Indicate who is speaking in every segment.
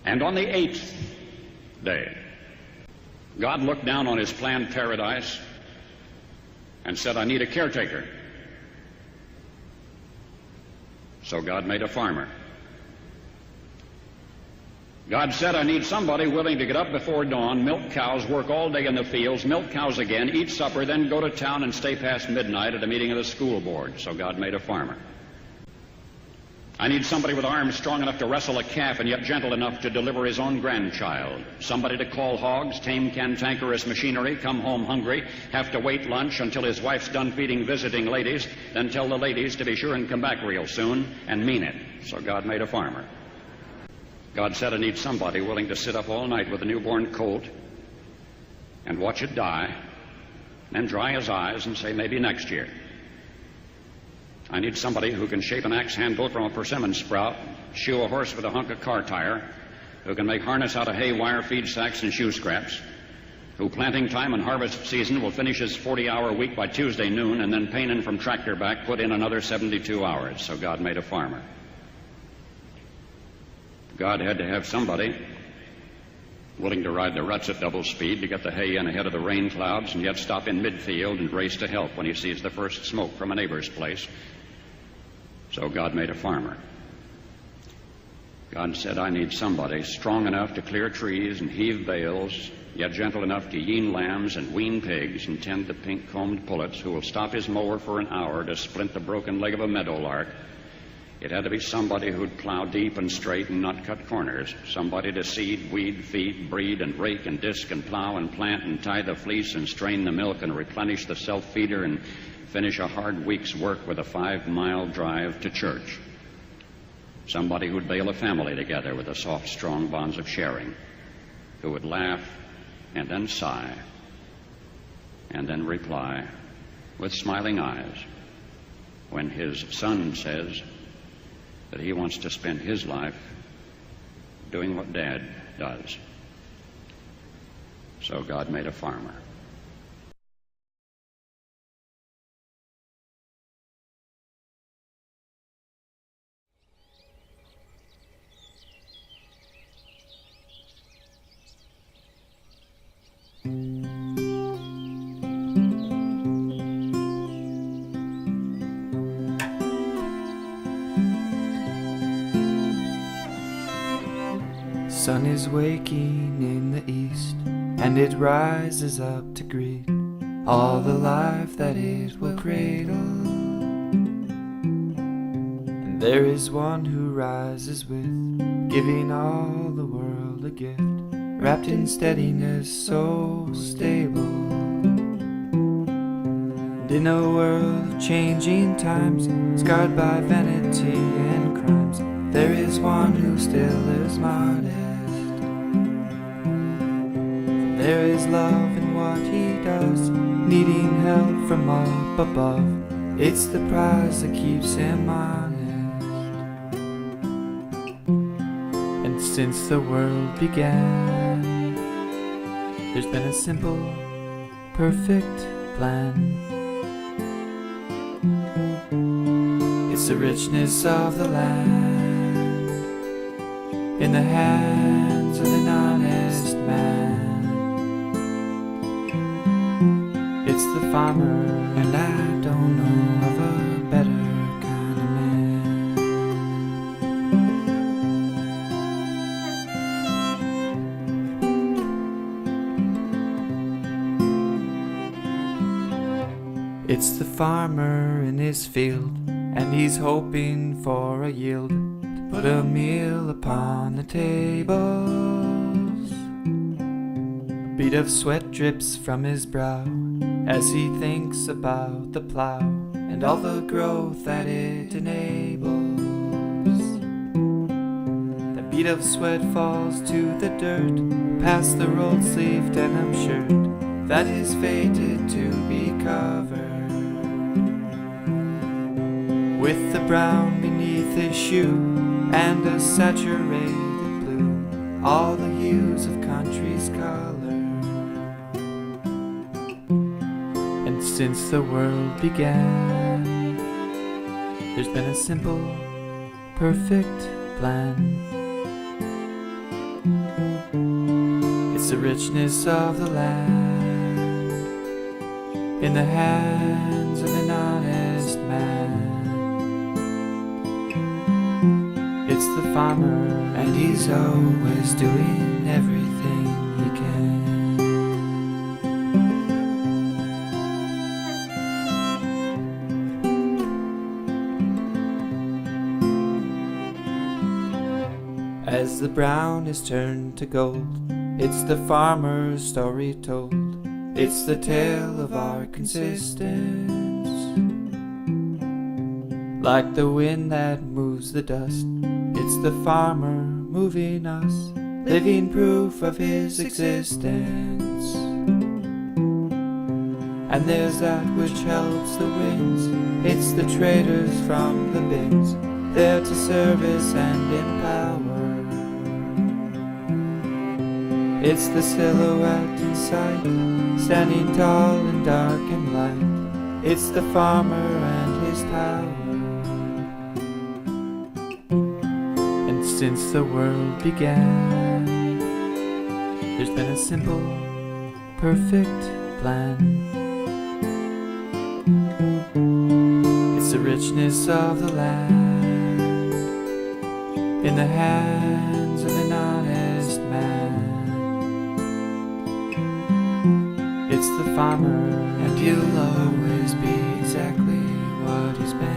Speaker 1: And on the 8th day, God looked down on his planned paradise and said, I need a caretaker. So God made a farmer. God said, I need somebody willing to get up before dawn, milk cows, work all day in the fields, milk cows again, eat supper, then go to town and stay past midnight at a meeting of the school board. So God made a farmer. I need somebody with arms strong enough to wrestle a calf and yet gentle enough to deliver his own grandchild. Somebody to call hogs, tame cantankerous machinery, come home hungry, have to wait lunch until his wife's done feeding visiting ladies, then tell the ladies to be sure and come back real soon and mean it. So God made a farmer. God said, I need somebody willing to sit up all night with a newborn colt and watch it die, then dry his eyes and say, maybe next year. I need somebody who can shape an axe handle from a persimmon sprout, shoe a horse with a hunk of car tire, who can make harness out of hay wire, feed sacks, and shoe scraps, who planting time and harvest season will finish his 40-hour week by Tuesday noon, and then painin' from tractor back put in another 72 hours. So God made a farmer. God had to have somebody willing to ride the ruts at double speed to get the hay in ahead of the rain clouds and yet stop in midfield and race to help when he sees the first smoke from a neighbor's place. So God made a farmer. God said, I need somebody strong enough to clear trees and heave bales, yet gentle enough to yean lambs and wean pigs and tend the pink-combed pullets, who will stop his mower for an hour to splint the broken leg of a meadowlark. It had to be somebody who'd plow deep and straight and not cut corners, somebody to seed, weed, feed, breed, and rake and disc and plow and plant and tie the fleece and strain the milk and replenish the self-feeder and finish a hard week's work with a 5-mile drive to church. Somebody who'd bail a family together with the soft, strong bonds of sharing, who would laugh and then sigh and then reply with smiling eyes when his son says that he wants to spend his life doing what Dad does. So God made a farmer.
Speaker 2: Sun is waking in the east, and it rises up to greet all the life that it will cradle. And there is one who rises with giving all the world a gift, wrapped in steadiness so stable. And in a world of changing times, scarred by vanity and crimes, there is one who still is modest. There is love in what he does, needing help from up above. It's the prize that keeps him honest. And since the world began, there's been a simple, perfect plan. It's the richness of the land in the hands of an honest man. It's the farmer, and I don't know of a better kind of man. It's the farmer in his field, and he's hoping for a yield to put a meal upon the tables. A bead of sweat drips from his brow as he thinks about the plow and all the growth that it enables. The bead of sweat falls to the dirt past the rolled sleeve denim shirt that is fated to be covered with the brown beneath his shoe and a saturated blue, all the hues of country's color. And since the world began, there's been a simple, perfect plan. the richness of the land in the hands of an honest man. It's the farmer, and he's always doing everything he can. As the brown is turned to gold, it's the farmer's story told. It's the tale of our consistence, like the wind that moves the dust. It's the farmer moving us, living proof of his existence. And there's that which helps the winds. It's the traders from the bins, there to service and empower. It's the silhouette in sight, standing tall in dark and light. It's the farmer and his tower. And since the world began, there's been a simple, perfect plan. It's the richness of the land in the hands of an honest man. It's the farmer, and he'll always be exactly what he's been.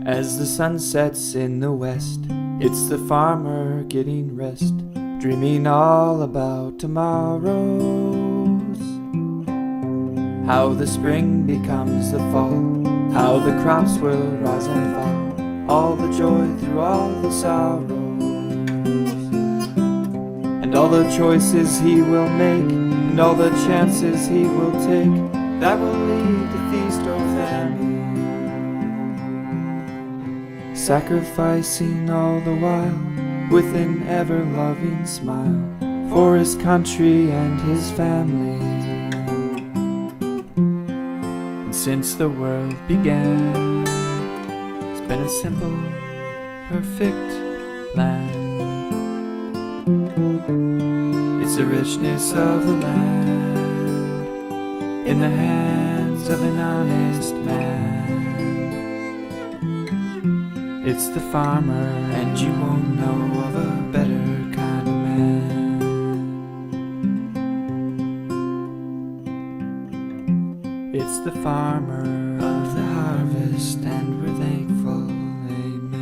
Speaker 2: As the sun sets in the west, it's the farmer getting rest, dreaming all about tomorrows. How the spring becomes the fall, how the crops will rise and fall, all the joy through all the sorrows. And all the choices he will make, and all the chances he will take, that will lead to feast or famine. Sacrificing all the while with an ever-loving smile for his country and his family. And since the world began, it's been a simple, perfect plan. It's the richness of the land in the hands of an honest man. It's the farmer, and you won't know of a better kind of man. It's the farmer of the harvest, and we're thankful. Amen.